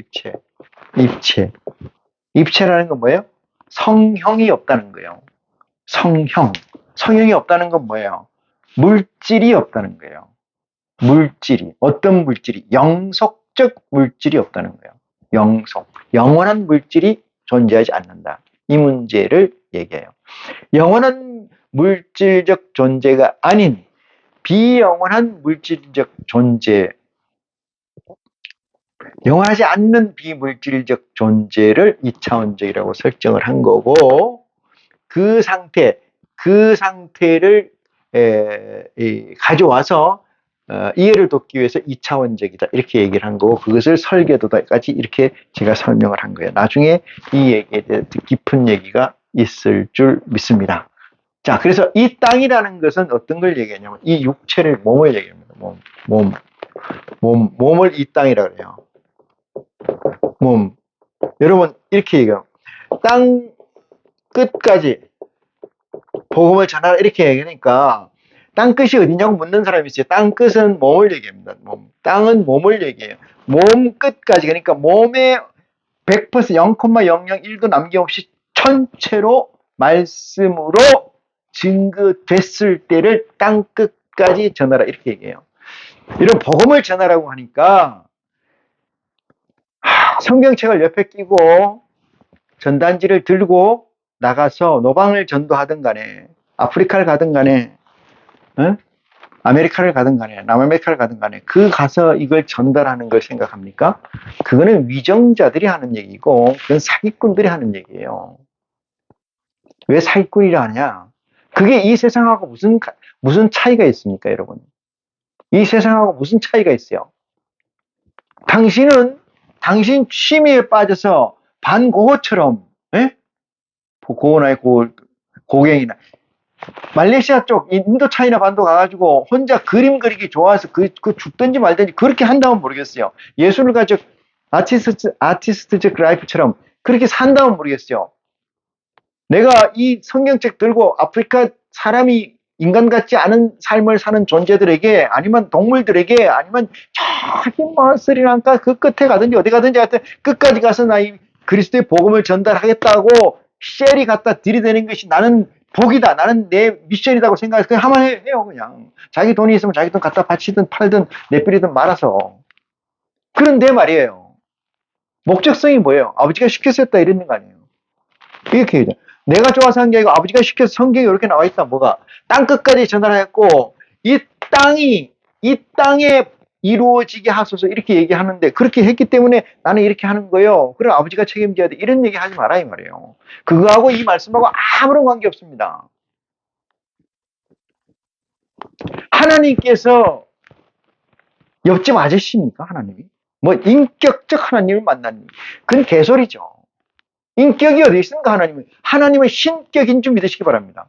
입체라는 건 뭐예요? 성형이 없다는 거예요. 성형이 없다는 건 뭐예요? 물질이 없다는 거예요. 어떤 물질이? 영속적 물질이 없다는 거예요. 영원한 물질이 존재하지 않는다. 이 문제를 얘기해요. 영원한 물질적 존재가 아닌 비영원한 물질적 존재, 영원하지 않는 비물질적 존재를 2차원적이라고 설정을 한 거고 그 상태를 가져와서 이해를 돕기 위해서 2차원적이다 이렇게 얘기를 한 거고 그것을 설계도다까지 이렇게 제가 설명을 한 거예요. 나중에 이 얘기에 대해 깊은 얘기가 있을 줄 믿습니다. 자, 그래서 이 땅이라는 것은 어떤 걸 얘기하냐면 이 육체를 몸을 얘기합니다. 몸을 이 땅이라고 해요. 몸. 여러분 이렇게 얘기해요. 땅 끝까지 복음을 전하라 이렇게 얘기하니까 땅 끝이 어디냐고 묻는 사람이 있어요. 땅 끝은 몸을 얘기합니다. 땅은 몸을 얘기해요. 몸 끝까지 그러니까 몸의 100% 0,001도 남김없이 전체로 말씀으로 증거됐을 때를 땅끝까지 전하라 이렇게 얘기해요. 이런 복음을 전하라고 하니까 성경책을 옆에 끼고 전단지를 들고 나가서 노방을 전도하든 간에 아프리카를 가든 간에 아메리카를 가든 간에 남아메리카를 가든 간에 그 가서 이걸 전달하는 걸 생각합니까? 그거는 위정자들이 하는 얘기고 그건 사기꾼들이 하는 얘기예요. 왜 사기꾼이라 하냐? 그게 이 세상하고 무슨 차이가 있습니까, 여러분? 이 세상하고 무슨 차이가 있어요? 당신 취미에 빠져서 반고흐처럼, 고흐나 고갱이나 말레이시아 쪽 인도 차이나 반도 가가지고 혼자 그림 그리기 좋아해서 그 죽든지 말든지 그렇게 한다면 모르겠어요. 예술을 가지고 아티스트적 라이프처럼 그렇게 산다면 모르겠어요. 내가 이 성경책 들고 아프리카 사람이 인간 같지 않은 삶을 사는 존재들에게 아니면 동물들에게 아니면 저기 뭐 스리랑카 그 끝에 가든지 어디 가든지 하여튼 끝까지 가서 나 이 그리스도의 복음을 전달하겠다고 쉘이 갖다 들이대는 것이 나는 복이다. 나는 내 미션이라고 생각해서 그냥 하면 해요. 그냥 자기 돈이 있으면 자기 돈 갖다 바치든 팔든 내버리든 말아서. 그런데 말이에요. 목적성이 뭐예요? 아버지가 시켜서 했다 이러는 거 아니에요. 이렇게 얘기죠. 내가 좋아서 한 게 아니고 아버지가 시켜서 성경에 이렇게 나와 있다. 뭐가 땅 끝까지 전달했고 이 땅에 이루어지게 하소서 이렇게 얘기하는데 그렇게 했기 때문에 나는 이렇게 하는 거예요. 그럼 아버지가 책임져야 돼. 이런 얘기 하지 마라 이 말이에요. 그거하고 이 말씀하고 아무런 관계 없습니다. 하나님께서 옆집 아저씨입니까? 하나님이? 뭐 인격적 하나님을 만나니 그건 개소리죠. 인격이 어디 있습니까? 하나님은 신격인 줄 믿으시기 바랍니다.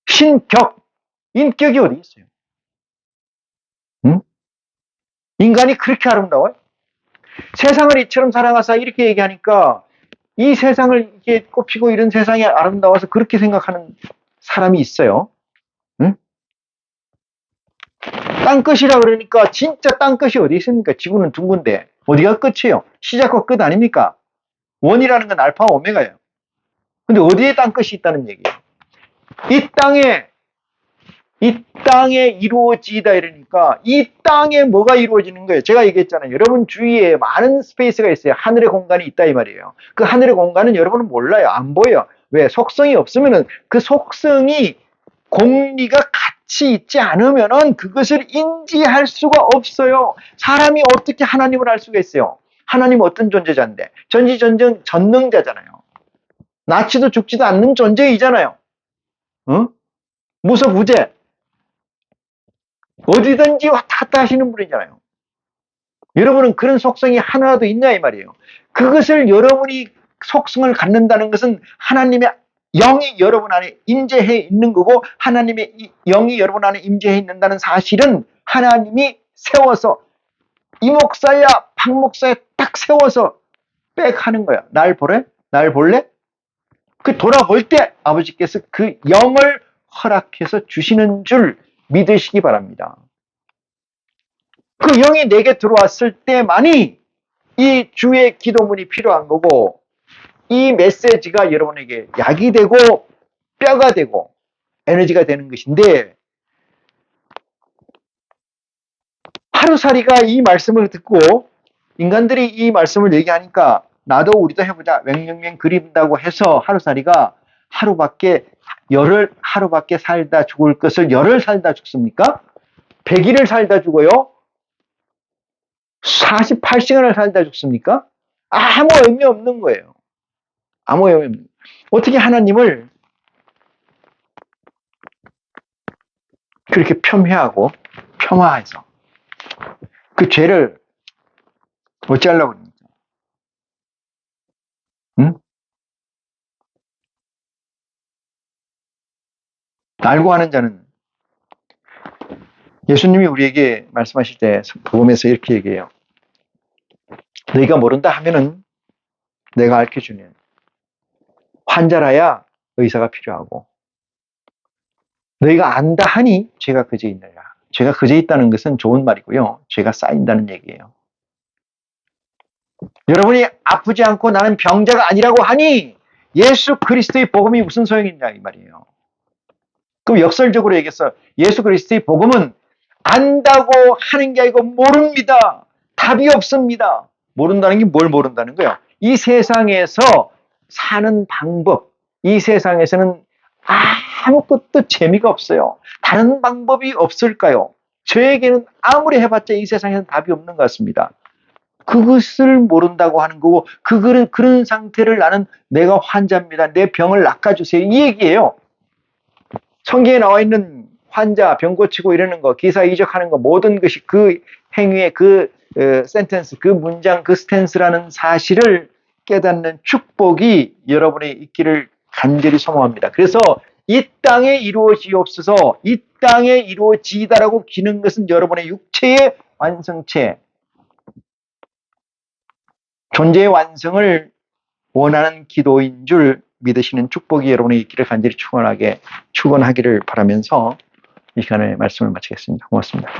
신격, 인격이 어디 있어요? 응? 인간이 그렇게 아름다워요? 세상을 이처럼 사랑하사 이렇게 얘기하니까 이 세상을 이렇게 꼽히고 이런 세상이 아름다워서 그렇게 생각하는 사람이 있어요. 응? 땅끝이라 그러니까 진짜 땅끝이 어디 있습니까? 지구는 둥근데 어디가 끝이에요? 시작과 끝 아닙니까? 원이라는 건 알파와 오메가예요. 근데 어디에 땅끝이 있다는 얘기예요? 이 땅에 이루어지다 이러니까 이 땅에 뭐가 이루어지는 거예요? 제가 얘기했잖아요. 여러분 주위에 많은 스페이스가 있어요. 하늘의 공간이 있다 이 말이에요. 그 하늘의 공간은 여러분은 몰라요. 안 보여요. 왜? 속성이 없으면은 그 속성이 공리가 같이 있지 않으면은 그것을 인지할 수가 없어요. 사람이 어떻게 하나님을 알 수가 있어요? 하나님은 어떤 존재자인데? 전지전능 전능자잖아요. 낳지도 죽지도 않는 존재이잖아요. 응? 무소부재. 어디든지 왔다 갔다 하시는 분이잖아요. 여러분은 그런 속성이 하나도 있냐 이 말이에요. 그것을 여러분이 속성을 갖는다는 것은 하나님의 영이 여러분 안에 임재해 있는 거고 하나님의 영이 여러분 안에 임재해 있는다는 사실은 하나님이 세워서 이 목사야 박 목사야 딱 세워서 빽 하는 거야. 날 보래? 날 볼래? 그 돌아볼 때 아버지께서 그 영을 허락해서 주시는 줄 믿으시기 바랍니다. 그 영이 내게 들어왔을 때만이 이 주의 기도문이 필요한 거고 이 메시지가 여러분에게 약이 되고 뼈가 되고 에너지가 되는 것인데 하루살이가 이 말씀을 듣고 인간들이 이 말씀을 얘기하니까 나도 우리도 해보자 맹맹맹 그린다고 해서 하루살이가 열흘 하루밖에 살다 죽을 것을 열흘 살다 죽습니까? 100일을 살다 죽어요? 48시간을 살다 죽습니까? 아무 의미 없는 거예요. 아무 의미 없는 거예요. 어떻게 하나님을 그렇게 폄하해서 그 죄를 어찌하려고 그럽니까? 응? 알고 하는 자는 예수님이 우리에게 말씀하실 때 복음에서 이렇게 얘기해요. 너희가 모른다 하면은 내가 알려주는 환자라야 의사가 필요하고 너희가 안다 하니 죄가 그저 있느냐. 죄가 그저 있다는 것은 좋은 말이고요. 죄가 쌓인다는 얘기예요. 여러분이 아프지 않고 나는 병자가 아니라고 하니 예수 그리스도의 복음이 무슨 소용이 있냐 이 말이에요. 그럼 역설적으로 얘기해서 예수 그리스도의 복음은 안다고 하는 게 아니고 모릅니다. 답이 없습니다. 모른다는 게 뭘 모른다는 거예요? 이 세상에서 사는 방법, 이 세상에서는 아무것도 재미가 없어요. 다른 방법이 없을까요? 저에게는 아무리 해봤자 이 세상에는 답이 없는 것 같습니다. 그것을 모른다고 하는 거고, 그런 상태를 나는 내가 환자입니다. 내 병을 낚아주세요. 이 얘기예요. 성경에 나와 있는 환자, 병 고치고 이러는 거, 기사 이적하는 거, 모든 것이 그 행위의 그 센텐스, 그 문장, 그 스탠스라는 사실을 깨닫는 축복이 여러분의 있기를 간절히 소망합니다. 그래서 이 땅에 이루어지옵소서, 이 땅에 이루어지다라고 기는 것은 여러분의 육체의 완성체, 존재의 완성을 원하는 기도인 줄 믿으시는 축복이 여러분의 있기를 간절히 축원하기를 바라면서 이 시간에 말씀을 마치겠습니다. 고맙습니다.